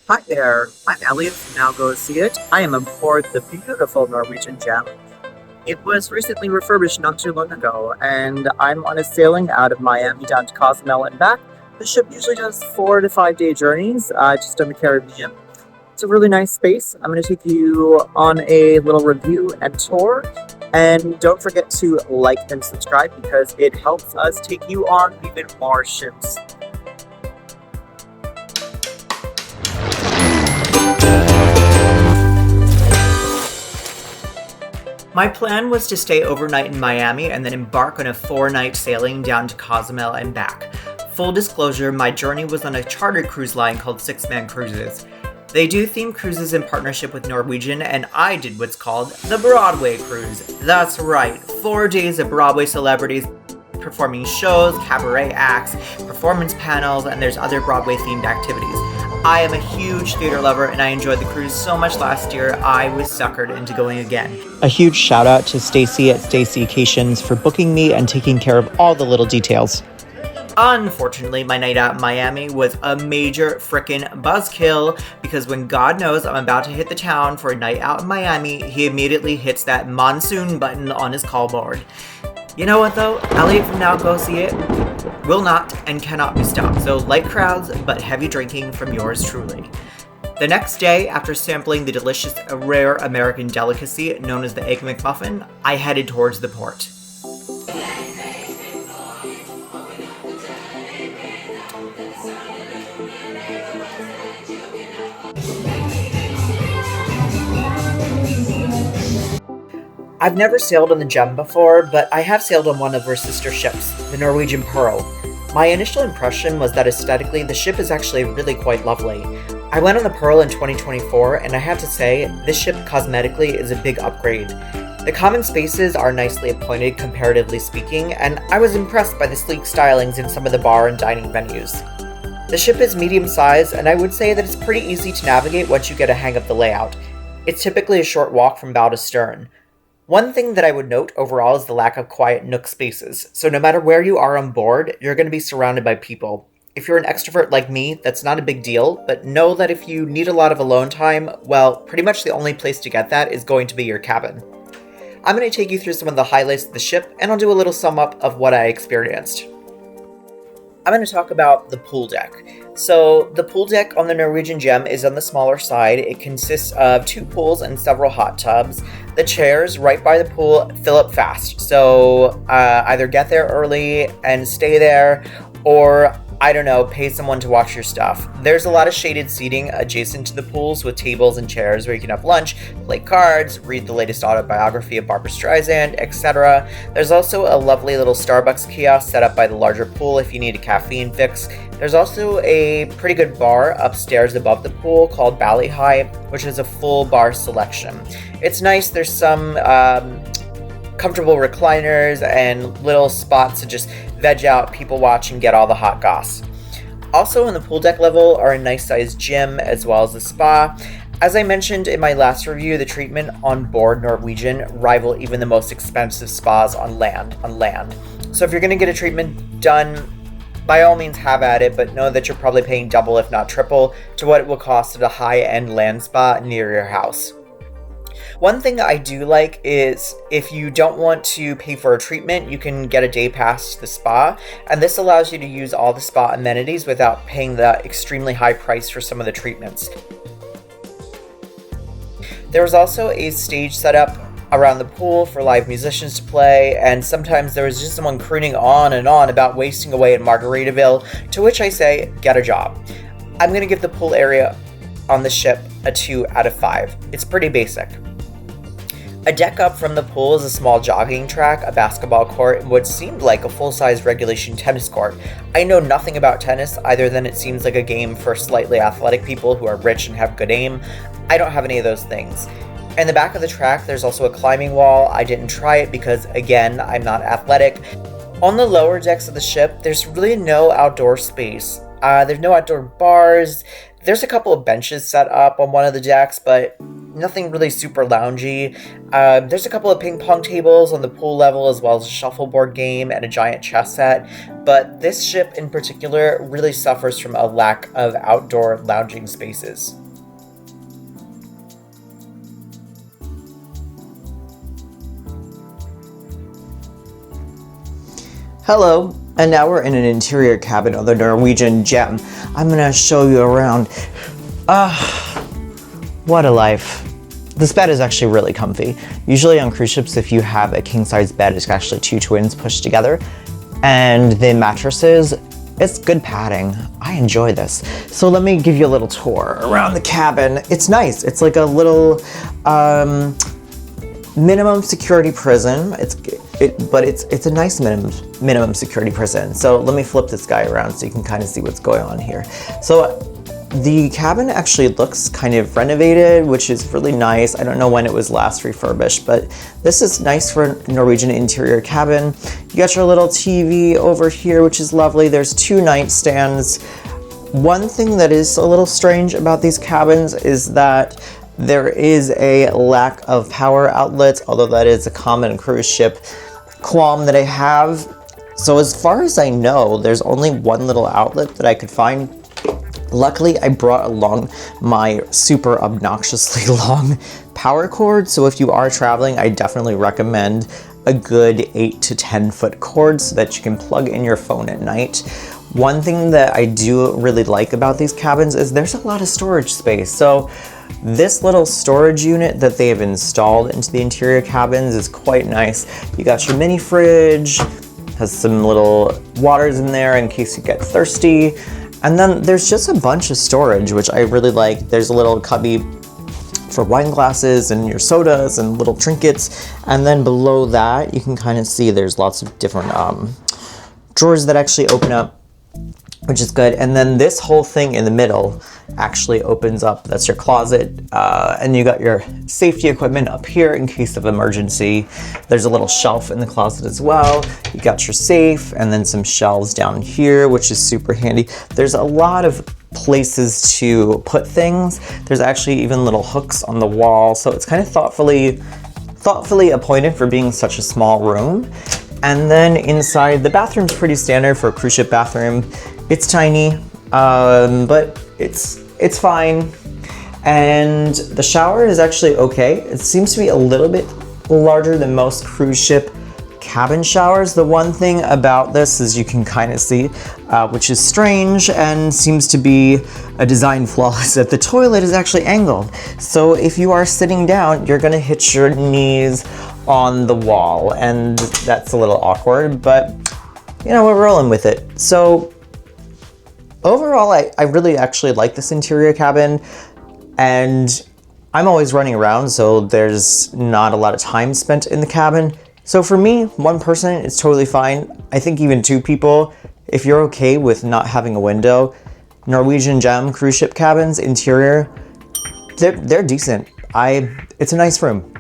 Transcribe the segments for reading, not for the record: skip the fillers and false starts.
Hi there, I'm Elliot from Now Go See It. I am aboard the beautiful Norwegian Gem. It was recently refurbished not too long ago, and I'm on a sailing out of Miami down to Cozumel and back. The ship usually does 4 to 5 day journeys just in the Caribbean. It's a really nice space. I'm going to take you on a little review and tour. And don't forget to like and subscribe because it helps us take you on even more ships. My plan was to stay overnight in Miami and then embark on a 4-night sailing down to Cozumel and back. Full disclosure, my journey was on a chartered cruise line called Sixthman Cruises. They do theme cruises in partnership with Norwegian, and I did what's called the Broadway cruise. That's right, 4 days of Broadway celebrities performing shows, cabaret acts, performance panels, and there's other Broadway themed activities. I am a huge theater lover and I enjoyed the cruise so much last year, I was suckered into going again. A huge shout out to Stacy at Stacycations for booking me and taking care of all the little details. Unfortunately, my night out in Miami was a major frickin' buzzkill because when God knows I'm about to hit the town for a night out in Miami, he immediately hits that monsoon button on his call board. You know what though? Elliot from Now Go See It will not and cannot be stopped, so light crowds but heavy drinking from yours truly. The next day, after sampling the delicious rare American delicacy known as the Egg McMuffin, I headed towards the port. I've never sailed on the Gem before, but I have sailed on one of her sister ships, the Norwegian Pearl. My initial impression was that aesthetically, the ship is actually really quite lovely. I went on the Pearl in 2024, and I have to say, this ship cosmetically is a big upgrade. The common spaces are nicely appointed, comparatively speaking, and I was impressed by the sleek stylings in some of the bar and dining venues. The ship is medium-sized, and I would say that it's pretty easy to navigate once you get a hang of the layout. It's typically a short walk from bow to stern. One thing that I would note overall is the lack of quiet nook spaces, so no matter where you are on board, you're going to be surrounded by people. If you're an extrovert like me, that's not a big deal, but know that if you need a lot of alone time, well, pretty much the only place to get that is going to be your cabin. I'm going to take you through some of the highlights of the ship, and I'll do a little sum up of what I experienced. I'm going to talk about the pool deck. So the pool deck on the Norwegian Gem is on the smaller side. It consists of 2 pools and several hot tubs. The chairs right by the pool fill up fast, so either get there early and stay there, or I don't know, pay someone to watch your stuff. There's a lot of shaded seating adjacent to the pools with tables and chairs where you can have lunch, play cards, read the latest autobiography of Barbra Streisand, etc. There's also a lovely little Starbucks kiosk set up by the larger pool if you need a caffeine fix. There's also a pretty good bar upstairs above the pool called Bally High, which is a full bar selection. It's nice, there's some comfortable recliners and little spots to just veg out, people watch, and get all the hot goss. Also on the pool deck level are a nice sized gym as well as a spa. As I mentioned in my last review, the treatment on board Norwegian rival even the most expensive spas on land. So if you're going to get a treatment done, by all means have at it, but know that you're probably paying double if not triple to what it will cost at a high-end land spa near your house. One thing I do like is if you don't want to pay for a treatment, you can get a day pass to the spa, and this allows you to use all the spa amenities without paying the extremely high price for some of the treatments. There was also a stage set up around the pool for live musicians to play, and sometimes there was just someone crooning on and on about wasting away in Margaritaville, to which I say, get a job. I'm going to give the pool area on the ship a 2 out of 5. It's pretty basic. A deck up from the pool is a small jogging track, a basketball court, and what seemed like a full-size regulation tennis court. I know nothing about tennis, other than it seems like a game for slightly athletic people who are rich and have good aim. I don't have any of those things. In the back of the track, there's also a climbing wall. I didn't try it because, again, I'm not athletic. On the lower decks of the ship, there's really no outdoor space. There's no outdoor bars. There's a couple of benches set up on one of the decks, but nothing really super loungy. There's a couple of ping pong tables on the pool level, as well as a shuffleboard game and a giant chess set, but this ship in particular really suffers from a lack of outdoor lounging spaces. Hello, and now we're in an interior cabin of the Norwegian Gem. I'm gonna show you around. What a life. This bed is actually really comfy. Usually on cruise ships, if you have a king-size bed, it's actually two twins pushed together. And the mattresses, it's good padding. I enjoy this. So let me give you a little tour around the cabin. It's nice. It's like a little minimum security prison. But it's a nice minimum security prison. So let me flip this guy around so you can kind of see what's going on here. So the cabin actually looks kind of renovated, which is really nice. I don't know when it was last refurbished, but this is nice for a Norwegian interior cabin. You got your little TV over here, which is lovely. There's two nightstands. One thing that is a little strange about these cabins is that there is a lack of power outlets, although that is a common cruise ship qualm that I have. So as far as I know, there's only one little outlet that I could find. Luckily, I brought along my super obnoxiously long power cord. So if you are traveling, I definitely recommend a good 8 to 10 foot cord so that you can plug in your phone at night. One thing that I do really like about these cabins is there's a lot of storage space. So this little storage unit that they have installed into the interior cabins is quite nice. You got your mini fridge, has some little waters in there in case you get thirsty. And then there's just a bunch of storage, which I really like. There's a little cubby for wine glasses and your sodas and little trinkets. And then below that, you can kind of see there's lots of different drawers that actually open up, which is good. And then this whole thing in the middle actually opens up. That's your closet. And you got your safety equipment up here in case of emergency. There's a little shelf in the closet as well. You got your safe and then some shelves down here, which is super handy. There's a lot of places to put things. There's actually even little hooks on the wall. So it's kind of thoughtfully appointed for being such a small room. And then inside, the bathroom's pretty standard for a cruise ship bathroom. It's tiny, but it's fine. And the shower is actually okay. It seems to be a little bit larger than most cruise ship cabin showers. The one thing about this is you can kind of see, which is strange and seems to be a design flaw, is that the toilet is actually angled. So if you are sitting down, you're gonna hit your knees on the wall, and that's a little awkward, but you know, we're rolling with it. So overall, I really actually like this interior cabin, and I'm always running around, so there's not a lot of time spent in the cabin. So for me, one person is totally fine. I think even two people, if you're okay with not having a window, Norwegian Gem cruise ship cabins, interior, they're decent. It's a nice room.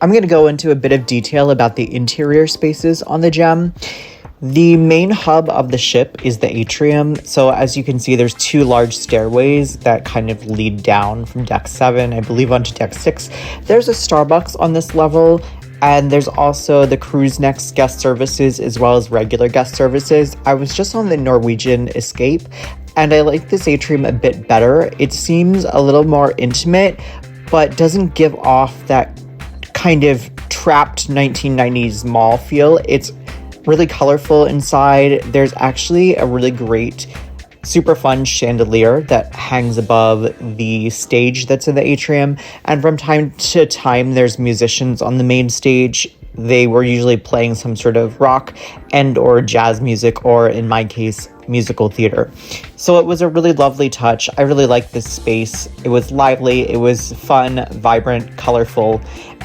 I'm going to go into a bit of detail about the interior spaces on the Gem. The main hub of the ship is the atrium. So as you can see, there's two large stairways that kind of lead down from deck 7, I believe, onto deck 6. There's a Starbucks on this level, and there's also the cruise next guest services as well as regular guest services. I was just on the Norwegian Escape, and I like this atrium a bit better. It seems a little more intimate, but doesn't give off that kind of trapped 1990s mall feel. It's really colorful inside. There's actually a really great, super fun chandelier that hangs above the stage that's in the atrium. And from time to time, there's musicians on the main stage. They were usually playing some sort of rock and or jazz music, or in my case, musical theater. So it was a really lovely touch. I really liked this space. It was lively, it was fun, vibrant, colorful,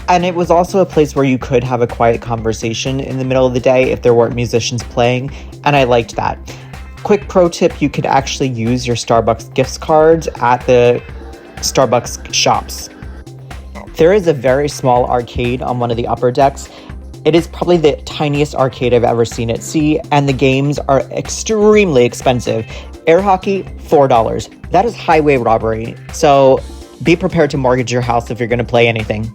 and it was also a place where you could have a quiet conversation in the middle of the day if there weren't musicians playing, and I liked that. Quick pro tip, you could actually use your Starbucks gift cards at the Starbucks shops. There is a very small arcade on one of the upper decks. It is probably the tiniest arcade I've ever seen at sea, and the games are extremely expensive. Air hockey, $4. That is highway robbery, so be prepared to mortgage your house if you're going to play anything.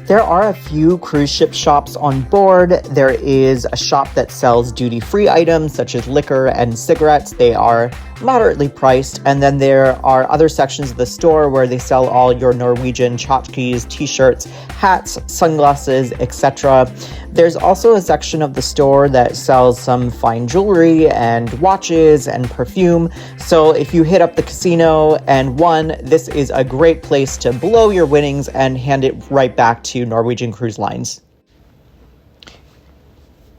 There are a few cruise ship shops on board. There is a shop that sells duty-free items such as liquor and cigarettes. They are moderately priced. And then there are other sections of the store where they sell all your Norwegian tchotchkes, t-shirts, hats, sunglasses, etc. There's also a section of the store that sells some fine jewelry and watches and perfume. So if you hit up the casino and won, this is a great place to blow your winnings and hand it right back to Norwegian Cruise Lines.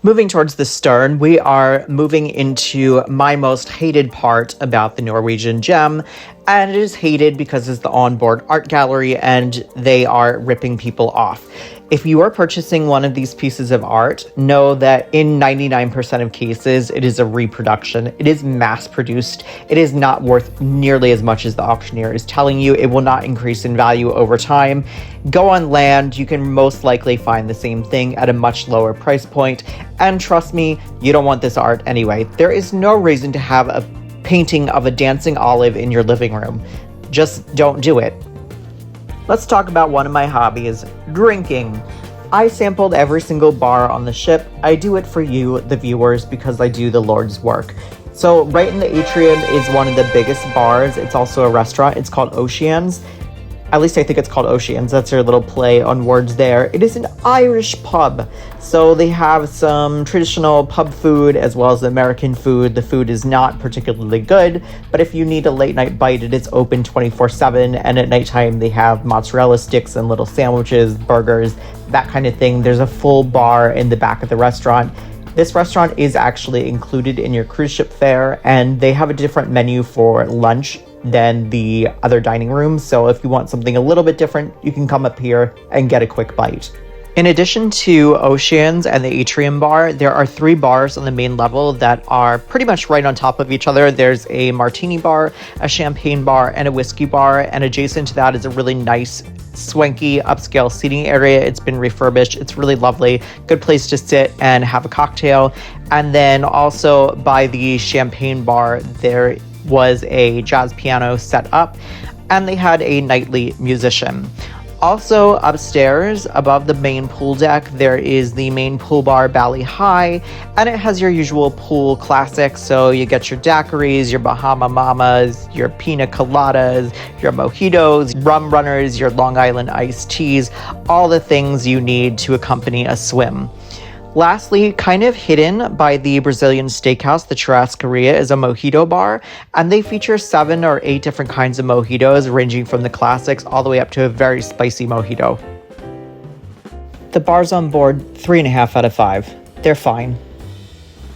Moving towards the stern, we are moving into my most hated part about the Norwegian Gem, and it is hated because it's the onboard art gallery and they are ripping people off. If you are purchasing one of these pieces of art, know that in 99% of cases, it is a reproduction. It is mass-produced. It is not worth nearly as much as the auctioneer is telling you. It will not increase in value over time. Go on land, you can most likely find the same thing at a much lower price point. And trust me, you don't want this art anyway. There is no reason to have a painting of a dancing olive in your living room. Just don't do it. Let's talk about one of my hobbies, drinking. I sampled every single bar on the ship. I do it for you, the viewers, because I do the Lord's work. So right in the atrium is one of the biggest bars. It's also a restaurant. It's called Oceans. At least I think it's called Oceans. That's their little play on words there. It is an Irish pub. So they have some traditional pub food as well as American food. The food is not particularly good, but if you need a late night bite, it is open 24/7. And at nighttime, they have mozzarella sticks and little sandwiches, burgers, that kind of thing. There's a full bar in the back of the restaurant. This restaurant is actually included in your cruise ship fare, and they have a different menu for lunch than the other dining rooms. So if you want something a little bit different, you can come up here and get a quick bite. In addition to Oceans and the Atrium Bar, there are 3 bars on the main level that are pretty much right on top of each other. There's a martini bar, a champagne bar, and a whiskey bar. And adjacent to that is a really nice, swanky, upscale seating area. It's been refurbished. It's really lovely. Good place to sit and have a cocktail. And then also by the champagne bar, there was a jazz piano set up, and they had a nightly musician. Also upstairs, above the main pool deck, there is the main pool bar, Bally High, and it has your usual pool classics. So you get your daiquiris, your Bahama Mamas, your pina coladas, your mojitos, rum runners, your Long Island iced teas, all the things you need to accompany a swim. Lastly, kind of hidden by the Brazilian steakhouse, the Churrascaria, is a mojito bar, and they feature 7 or 8 different kinds of mojitos, ranging from the classics all the way up to a very spicy mojito. The bars on board, 3.5 out of 5. They're fine.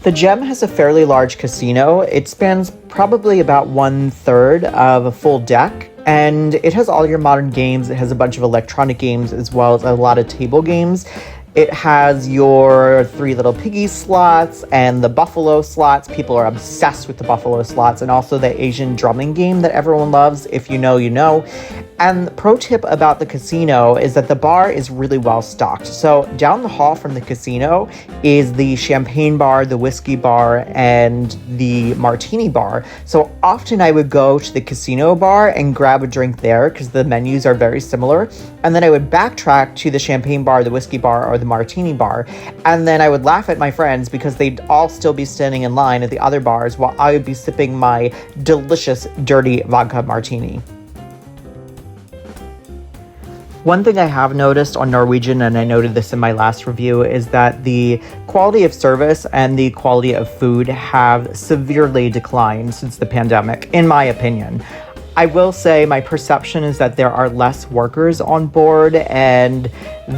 The Gem has a fairly large casino. It spans probably about 1/3 of a full deck, and it has all your modern games. It has a bunch of electronic games as well as a lot of table games. It has your 3 Little Piggies slots and the Buffalo slots. People are obsessed with the Buffalo slots, and also the Asian drumming game that everyone loves. If you know, you know. And the pro tip about the casino is that the bar is really well stocked. So down the hall from the casino is the champagne bar, the whiskey bar, and the martini bar. So often I would go to the casino bar and grab a drink there because the menus are very similar. And then I would backtrack to the champagne bar, the whiskey bar, or the martini bar. And then I would laugh at my friends because they'd all still be standing in line at the other bars while I would be sipping my delicious dirty vodka martini. One thing I have noticed on Norwegian, and I noted this in my last review, is that the quality of service and the quality of food have severely declined since the pandemic, in my opinion. I will say my perception is that there are less workers on board, and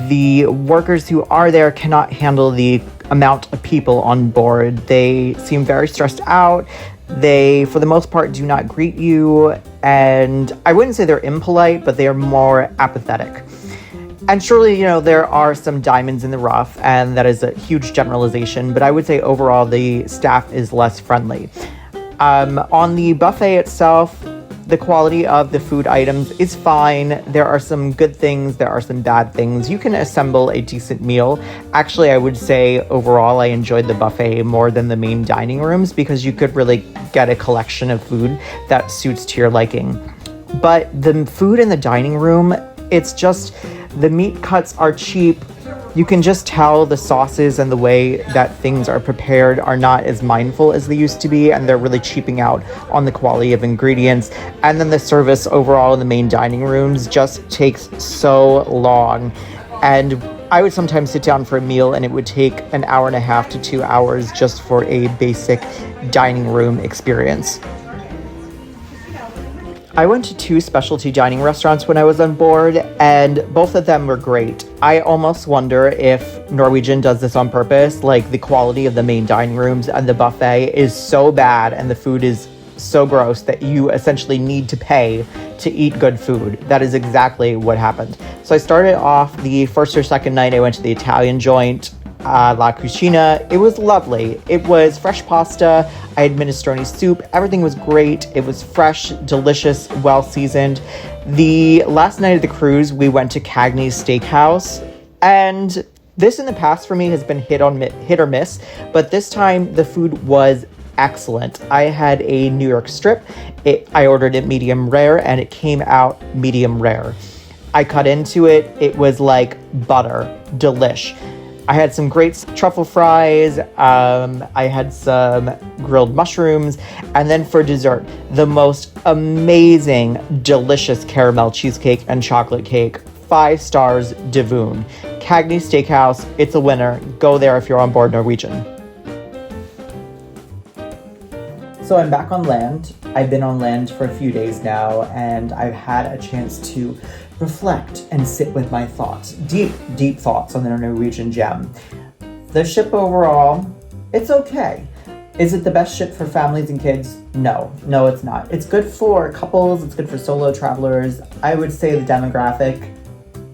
the workers who are there cannot handle the amount of people on board. They seem very stressed out. They, for the most part, do not greet you, and I wouldn't say they're impolite, but they are more apathetic. And surely, there are some diamonds in the rough, and that is a huge generalization, but I would say overall the staff is less friendly. On the buffet itself, The quality of the food items is fine. There are some good things, there are some bad things. You can assemble a decent meal. Actually, I would say overall I enjoyed the buffet more than the main dining rooms because you could really get a collection of food that suits to your liking. But the food in the dining room, it's just, the meat cuts are cheap. You can just tell the sauces and the way that things are prepared are not as mindful as they used to be, and they're really cheaping out on the quality of ingredients. And then the service overall in the main dining rooms just takes so long. And I would sometimes sit down for a meal and it would take an hour and a half to 2 hours just for a basic dining room experience. I went to 2 specialty dining restaurants when I was on board, and both of them were great. I almost wonder if Norwegian does this on purpose, like the quality of the main dining rooms and the buffet is so bad and the food is so gross that you essentially need to pay to eat good food. That is exactly what happened. So I started off the first or second night, I went to the Italian joint, La Cucina. It was lovely. It was fresh pasta. I had minestrone soup. Everything was great. It was fresh, delicious, well seasoned. The last night of the cruise, we went to Cagney's Steakhouse, and this in the past for me has been hit or miss, but this time the food was excellent. I had a New York strip. I ordered it medium rare, and it came out medium rare. I cut into it. It was like butter. Delish. I had some great truffle fries, I had some grilled mushrooms, and then for dessert, the most amazing, delicious caramel cheesecake and chocolate cake. 5 stars, Devoon. Cagney Steakhouse, it's a winner. Go there if you're on board Norwegian. So I'm back on land. I've been on land for a few days now, and I've had a chance to reflect and sit with my thoughts, deep thoughts on the Norwegian Gem. The ship overall, it's okay. Is it the best ship for families and kids? No, it's not. It's good for couples, it's good for solo travelers. I would say the demographic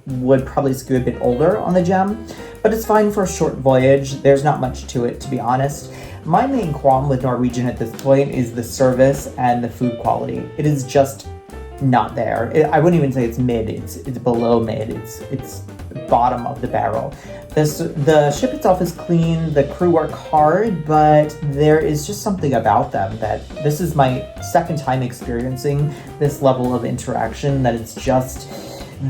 would probably skew a bit older on the Gem, but it's fine for a short voyage. There's not much to it, to be honest. My main qualm with Norwegian at this point is the service and the food quality. It is just not there. I wouldn't even say it's mid. It's below mid. It's bottom of the barrel. The ship itself is clean. The crew work hard, but there is just something about them that this is my second time experiencing this level of interaction that it's just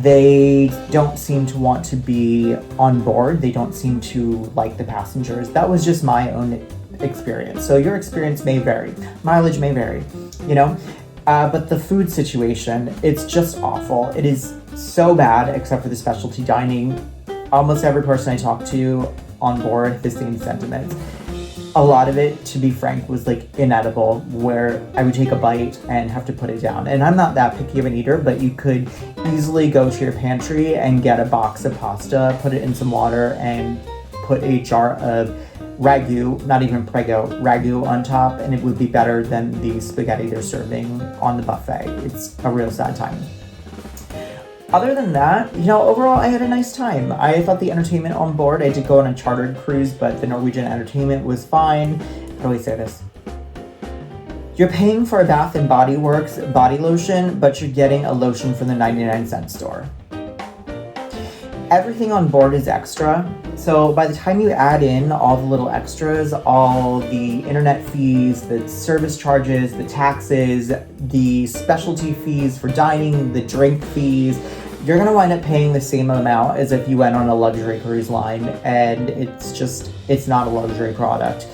they don't seem to want to be on board. They don't seem to like the passengers. That was just my own experience. So your experience may vary. Mileage may vary, you know? But the food situation, it's just awful. It is so bad, except for the specialty dining. Almost every person I talked to on board had the same sentiments. A lot of it, to be frank, was like inedible, where I would take a bite and have to put it down. And I'm not that picky of an eater, but you could easily go to your pantry and get a box of pasta, put it in some water, and put a jar of ragu, not even prego, ragu on top, and it would be better than the spaghetti they're serving on the buffet. It's a real sad time. Other than that, overall I had a nice time. I thought the entertainment on board, I did go on a chartered cruise, but the Norwegian entertainment was fine. How do I say this? You're paying for a Bath & Body Works body lotion, but you're getting a lotion from the 99-cent store. Everything on board is extra. So by the time you add in all the little extras, all the internet fees, the service charges, the taxes, the specialty fees for dining, the drink fees, you're gonna wind up paying the same amount as if you went on a luxury cruise line, and it's not a luxury product.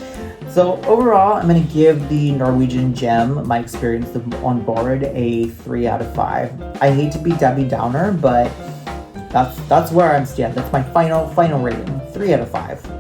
So overall, I'm gonna give the Norwegian Gem, my experience on board, a 3 out of 5. I hate to be Debbie Downer, but that's where I'm standing. That's my final rating. 3 out of 5.